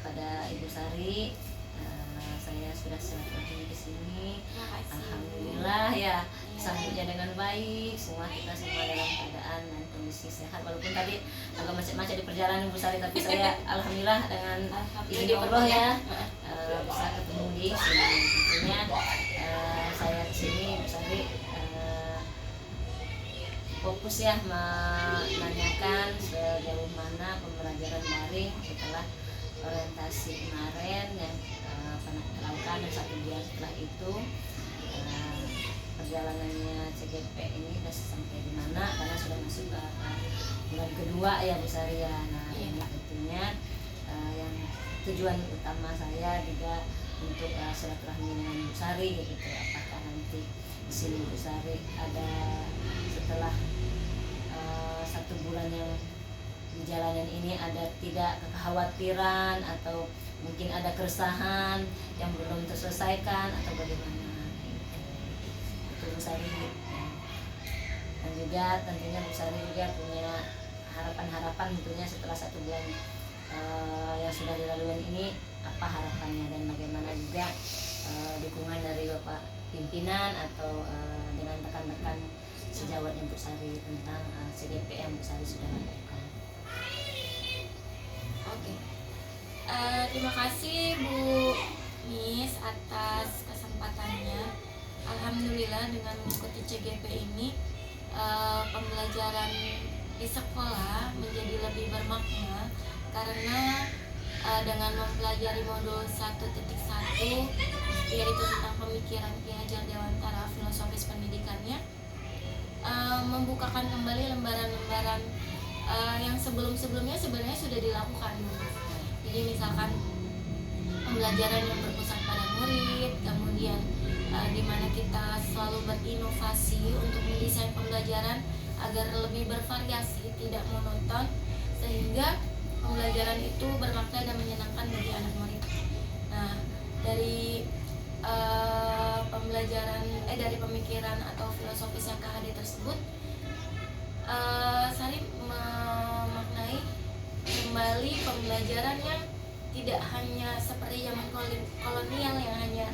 kepada Ibu Sari. Saya sudah silaturahmi di sini. Alhamdulillah ya, sambutnya dengan baik. Semua kita semua dalam keadaan dan kondisi sehat. Walaupun tadi agak macet-macet di perjalanan Bu Sari, tapi saya alhamdulillah dengan izin Allah ya bisa ketemu di sini. Tentunya saya di sini Bu Sari fokus ya menanyakan sejauh mana pembelajaran daring setelah orientasi kemarin yang pernah kita lakukan, dan 1 bulan setelah itu perjalanannya CGP ini sudah sampai di mana, karena sudah masuk ke bulan kedua ya Bu Sari ya. Nah ini tentunya yang tujuan utama saya juga untuk silaturahmi dengan Bu Sari gitu. Apakah nanti di sini Bu Sari ada setelah 1 bulan yang di jalanan ini ada tidak kekhawatiran atau mungkin ada keresahan yang belum terselesaikan atau bagaimana itu Bu Sari. Dan juga tentunya Bu Sari juga punya harapan-harapan tentunya setelah 1 bulan yang sudah dilalui ini, apa harapannya dan bagaimana juga dukungan dari Bapak pimpinan atau dengan rekan-rekan sejawatnya Bu Sari tentang CGP yang Bu Sari sudah lakukan. Oke. Terima kasih Bu Miss atas kesempatannya. Alhamdulillah dengan mengikuti CGP ini pembelajaran di sekolah menjadi lebih bermakna, karena dengan mempelajari modul 1.1 yaitu tentang pemikiran Ki Hajar Dewantara filosofis pendidikannya, membukakan kembali lembaran-lembaran yang sebelum-sebelumnya sebenarnya sudah dilakukan. Jadi misalkan pembelajaran yang berpusat pada murid, kemudian di mana kita selalu berinovasi untuk mendesain pembelajaran agar lebih bervariasi, tidak monoton, sehingga pembelajaran itu bermakna dan menyenangkan bagi anak murid. Nah, dari dari pemikiran atau filosofis yang KHD tersebut, Sari memaknai kembali pembelajaran yang tidak hanya seperti zaman kolonial yang hanya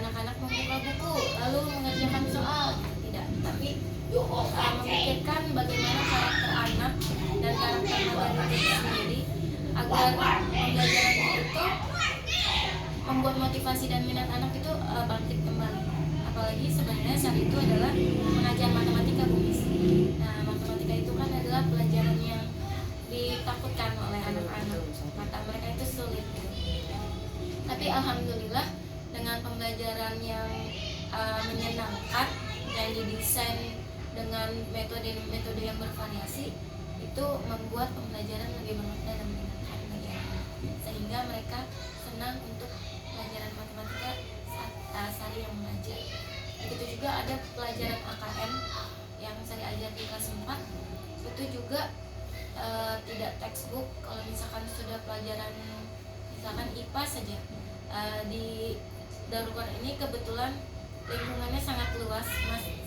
anak-anak membuka buku lalu mengerjakan soal, tidak, tapi memikirkan bagaimana karakter anak dan karakter anak itu sendiri agar pembelajaran itu membuat motivasi dan minat anak itu bangkit kembali. Apalagi sebenarnya saat itu adalah mengajar matematika, Bu Miss. Nah, matematika itu kan adalah pelajaran yang ditakutkan oleh anak-anak, mata mereka itu sulit. Tapi alhamdulillah dengan pembelajaran yang menyenangkan dan didesain dengan metode-metode yang bervariasi, itu membuat pembelajaran lebih bermakna dan menyenangkan bagi anak, sehingga mereka senang untuk pelajaran matematika saat Sari yang mengajar. Begitu juga ada pelajaran AKM yang Sari ajar di kelas 4, itu juga tidak textbook. Kalau misalkan sudah pelajaran misalkan IPA saja, di Darulquran ini kebetulan lingkungannya sangat luas,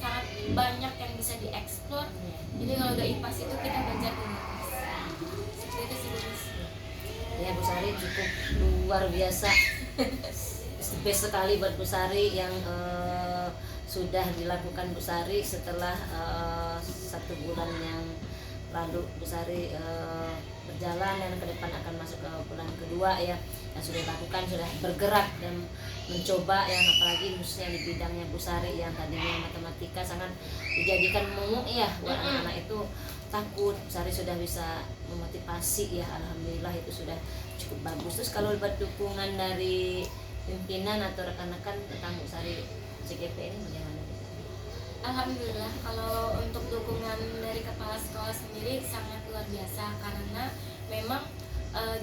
sangat banyak yang bisa dieksplor. Jadi kalau udah IPAS itu kita belajar dulu. Seperti itu sih, Bu Miss. Ya, Bu Sari cukup luar biasa. Best sekali buat Bu Sari yang sudah dilakukan Bu Sari setelah 1 bulan yang lalu Bu Sari berjalan dan ke depan akan masuk ke bulan kedua ya, yang sudah dilakukan, sudah bergerak dan mencoba, yang apalagi khususnya di bidangnya Bu Sari yang tadinya matematika sangat dijadikan momok ya buat anak-anak itu takut. Bu Sari sudah bisa memotivasi ya, alhamdulillah itu sudah cukup bagus. Terus kalau buat dukungan dari pimpinan atau rekan-rekan tentang Bu Sari CGP ini bagaimana? Alhamdulillah kalau untuk dukungan dari kepala sekolah sendiri sangat luar biasa, karena memang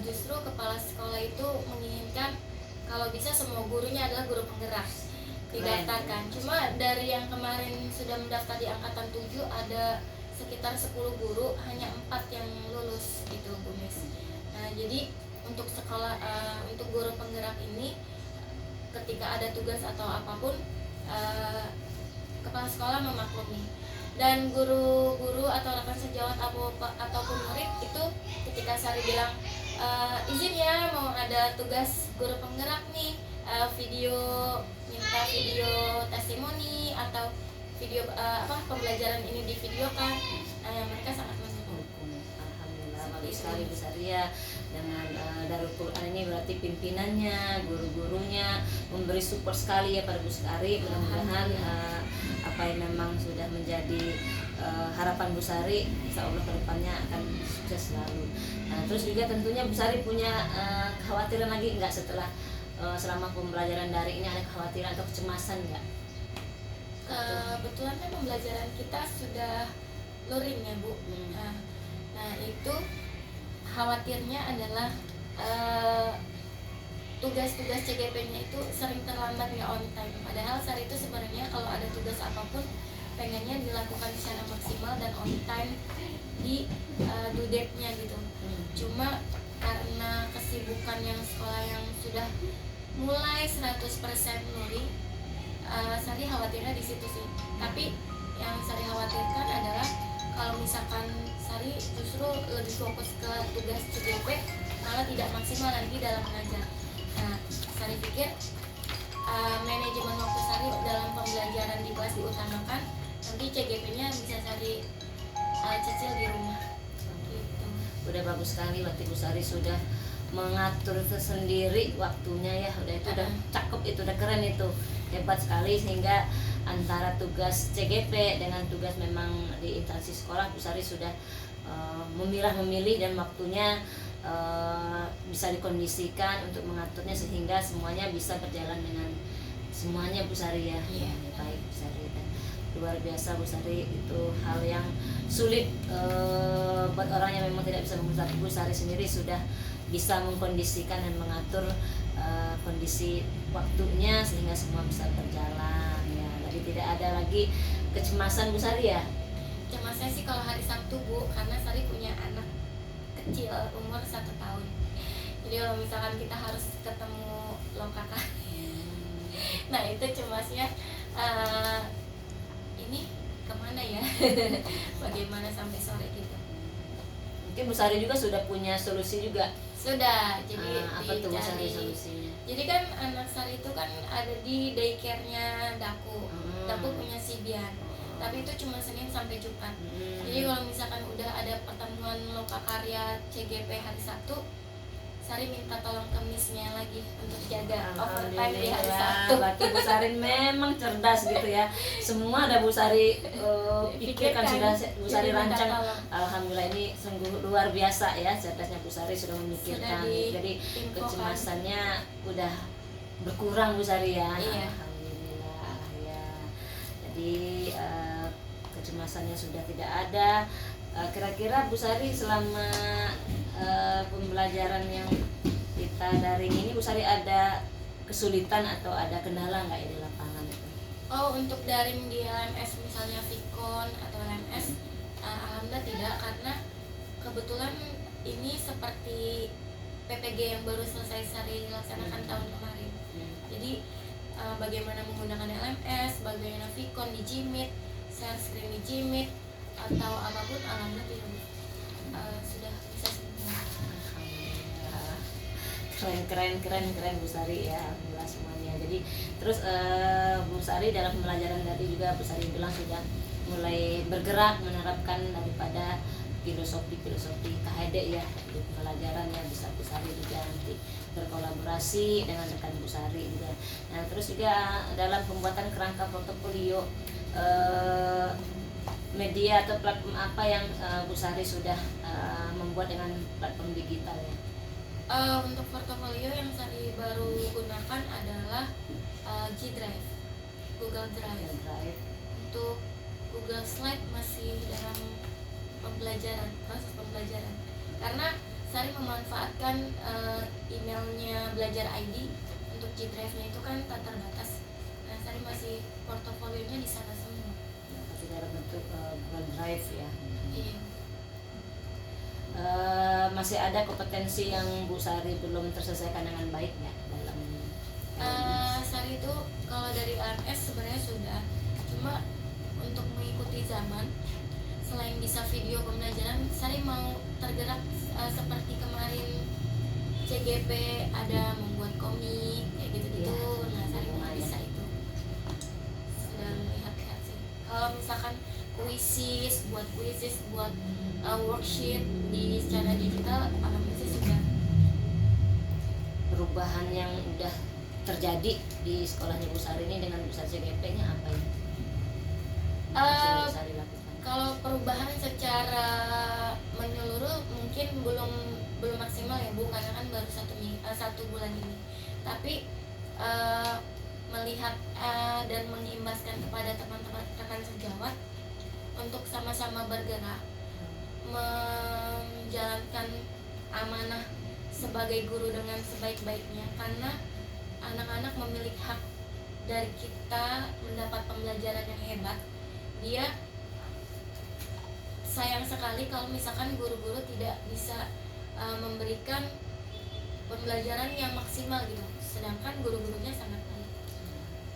justru kepala sekolah itu menginginkan kalau bisa semua gurunya adalah guru penggerak didaftarkan. Cuma dari yang kemarin sudah mendaftar di angkatan 7 ada sekitar 10 guru, hanya 4 yang lulus gitu, Bu Miss. Nah, jadi untuk sekolah untuk guru penggerak ini ketika ada tugas atau apapun kepala sekolah memaklumi, dan guru-guru atau rekan sejawat ataupun murid itu ketika Sari bilang izin ya mau ada ada tugas guru penggerak nih, video, minta video testimoni atau video pembelajaran ini divideokan, mereka sangat mendukung. Alhamdulillah, bagus sekali Bu Saria. Dengan Darul Quran ini berarti pimpinannya, guru-gurunya memberi support sekali ya pada Bu Sari. Mudah-mudahan apa yang memang sudah menjadi harapan Bu Sari, insya Allah kedepannya akan sukses selalu. Terus juga tentunya Bu Sari punya kekhawatiran lagi nggak setelah selama pembelajaran daring ini, ada kekhawatiran atau kecemasan nggak? Kebetulan kan pembelajaran kita sudah luring ya Bu. Nah itu khawatirnya adalah tugas-tugas CGP-nya itu sering terlambat, nggak on time. Padahal saat itu sebenarnya kalau ada tugas apapun pengennya dilakukan secara maksimal dan on time di due date-nya gitu. Cuma karena kesibukan yang sekolah yang sudah mulai 100% luring, Sari khawatirnya di situ sih. Tapi yang Sari khawatirkan adalah kalau misalkan Sari justru lebih fokus ke tugas CGP, malah tidak maksimal nanti dalam mengajar. Nah, Sari pikir manajemen waktu Sari dalam pembelajaran di kelas diutamakan, nanti CGP-nya bisa Sari cicil di rumah. Gitu. Udah bagus sekali, berarti Bu Sari sudah mengatur tersendiri waktunya ya. Udah itu udah cakep, itu udah keren, itu hebat sekali. Sehingga antara tugas CGP dengan tugas memang di instansi sekolah, Bu Sari sudah memilah-memilih dan waktunya bisa dikondisikan untuk mengaturnya sehingga semuanya bisa berjalan dengan semuanya Bu Sari ya. Baik Bu Sari, dan luar biasa Bu Sari. Itu hal yang sulit buat orang yang memang tidak bisa mengatur. Bu Sari sendiri sudah bisa mengkondisikan dan mengatur kondisi waktunya sehingga semua bisa berjalan ya. Jadi tidak ada lagi kecemasan Bu Sari ya. Cemasnya sih kalau hari Sabtu Bu, karena Sari punya anak kecil umur 1 tahun. Jadi kalau misalkan kita harus ketemu lokaka, nah itu cemasnya ini kemana ya? Bagaimana sampai sore gitu. Mungkin Bu Sari juga sudah punya solusi juga. Sudah, jadi apa tuh Bu Sari solusinya? Jadi kan anak Sari itu kan ada di daycare-nya Daku. Daku punya Sibian. Tapi itu cuma Senin sampai Jumat. Jadi kalau misalkan udah ada pertemuan lokakarya CGP hari Sabtu, Sari minta tolong ke miss-nya lagi untuk jaga overtime di hari Sabtu. Berarti Bu Sari memang cerdas gitu ya. Semua ada Bu Sari pikirkan, sudah Bu Sari rancang. Alhamdulillah, ini sungguh luar biasa ya cerdasnya Bu Sari, sudah memikirkan. Jadi kecemasannya udah berkurang Bu Sari ya. Iya. Alhamdulillah ya. Jadi kecemasannya sudah tidak ada. Kira-kira Bu Sari selama pembelajaran yang kita daring ini, Bu Sari ada kesulitan atau ada kendala nggak ya di lapangan itu? Oh, untuk daring di LMS misalnya Vicon atau LMS, alhamdulillah tidak, karena kebetulan ini seperti PPG yang baru selesai Sari laksanakan tahun kemarin. Jadi bagaimana menggunakan LMS, bagaimana Vicon di Jimit, share screen di Jimit atau apapun, alhamdulillah tidak, sudah bisa semua. Keren Bu Sari ya, alhamdulillah semuanya. Jadi terus Bu Sari dalam pembelajaran tadi juga Bu Sari bilang sudah mulai bergerak menerapkan daripada filosofi KHD ya di pembelajaran ya. Bisa Bu Sari juga nanti berkolaborasi dengan rekan Bu Sari juga. Nah terus juga dalam pembuatan kerangka portofolio, media atau platform apa yang Bu Sari sudah membuat dengan platform digital ya? Untuk portofolio yang Sari baru gunakan adalah G Drive, Google Drive. Untuk Google Slide masih dalam proses pembelajaran. Karena Sari memanfaatkan emailnya Belajar ID, untuk G Drive-nya itu kan tak terbatas. Nah, Sari masih portofolionya di sana semua. Dalam bentuk Google Drive ya. Iya. Masih ada kompetensi yang Bu Sari belum terselesaikan dengan baik ya dalam Sari itu kalau dari LMS sebenarnya sudah, cuma untuk mengikuti zaman, selain bisa video pembelajaran, Sari mau tergerak seperti kemarin CGP, ada membuat komik kayak gitu-gitu. Iya, Nah, Sari lumayan. bisa itu. Sedang lihat-lihat sih. Kalau misalkan buat kuisis, buat worksheet di secara digital, alhamdulillah sih sudah. Perubahan yang udah terjadi di sekolahnya Bu Sari ini dengan Bu Sari CGP-nya apa ya? Eh, Bu Sari lakukan. Kalau perubahan secara menyeluruh mungkin belum maksimal ya Bu, karena kan baru satu bulan ini. Tapi melihat dan mengimbaskan kepada teman-teman rekan sejawat untuk sama-sama bergerak menjalankan amanah sebagai guru dengan sebaik-baiknya, karena anak-anak memiliki hak dari kita mendapat pembelajaran yang hebat. Dia sayang sekali kalau misalkan guru-guru tidak bisa memberikan pembelajaran yang maksimal gitu, sedangkan guru-gurunya sangat baik.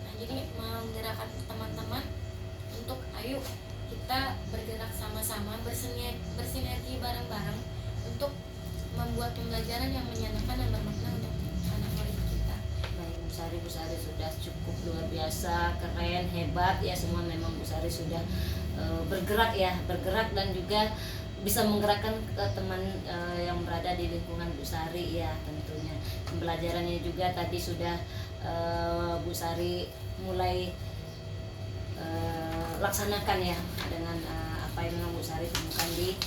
Nah, jadi menggerakkan teman-teman untuk ayo kita bergerak sama-sama, bersinergi bareng-bareng untuk membuat pembelajaran yang menyenangkan dan bermakna untuk anak murid kita. Baik, Bu Sari sudah cukup luar biasa, keren, hebat ya, semua memang Bu Sari sudah bergerak dan juga bisa menggerakkan ke teman yang berada di lingkungan Bu Sari ya tentunya. Pembelajarannya juga tadi sudah Bu Sari mulai laksanakan ya dengan apa yang memang Bu Sari temukan di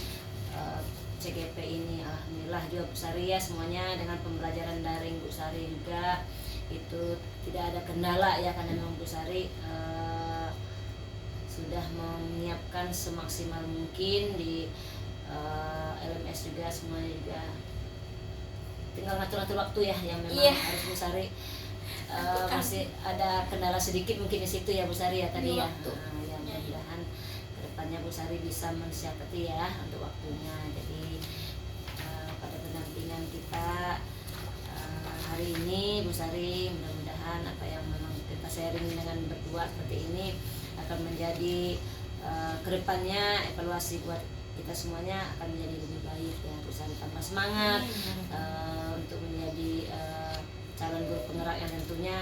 CGP ini. Alhamdulillah juga Bu Sari ya, semuanya dengan pembelajaran daring Bu Sari juga itu tidak ada kendala ya, karena memang Bu Sari sudah menyiapkan semaksimal mungkin di LMS juga, semuanya juga tinggal ngatur-ngatur waktu ya yang memang harus Bu Sari masih ada kendala sedikit mungkin di situ ya Bu Sari ya tadi ya. Ya mudah-mudahan kedepannya Bu Sari bisa mensiasati ya untuk waktunya. Jadi pada pendampingan kita hari ini Bu Sari, mudah-mudahan apa yang memang kita sharing dengan berdua seperti ini akan menjadi kedepannya evaluasi buat kita semuanya akan menjadi lebih baik ya. Bu Sari tambah semangat untuk menjadi calon guru penggerak yang tentunya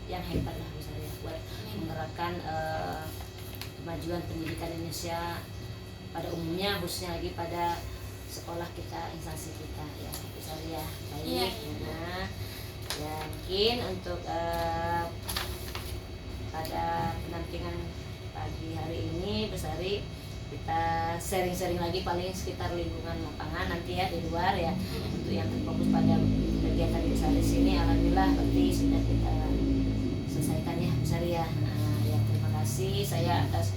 yang hebat lah Bu Sari ya, buat menggerakkan kemajuan pendidikan Indonesia pada umumnya, khususnya lagi pada sekolah kita, instansi kita ya Bu Sari ya. Baik, nah ya mungkin untuk pada pendampingan pagi hari ini Bu Sari kita sharing-sharing lagi paling sekitar lingkungan lapangan nanti ya di luar ya. Untuk yang terfokus pada kegiatan Bu Sari sini, alhamdulillah berarti sudah kita selesaikan ya Bu Sari ya. Ya terima kasih saya atas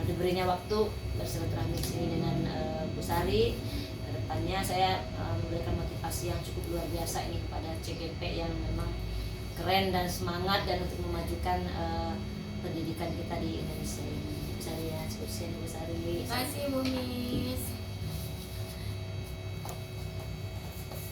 diberinya waktu bersilaturahmi di sini dengan Bu Sari. Kedepannya saya memberikan motivasi yang cukup luar biasa ini kepada CGP yang memang keren dan semangat dan untuk memajukan pendidikan kita di Indonesia ini. Bu Sari ya, seperti Bu Sari. Terima kasih Bumi.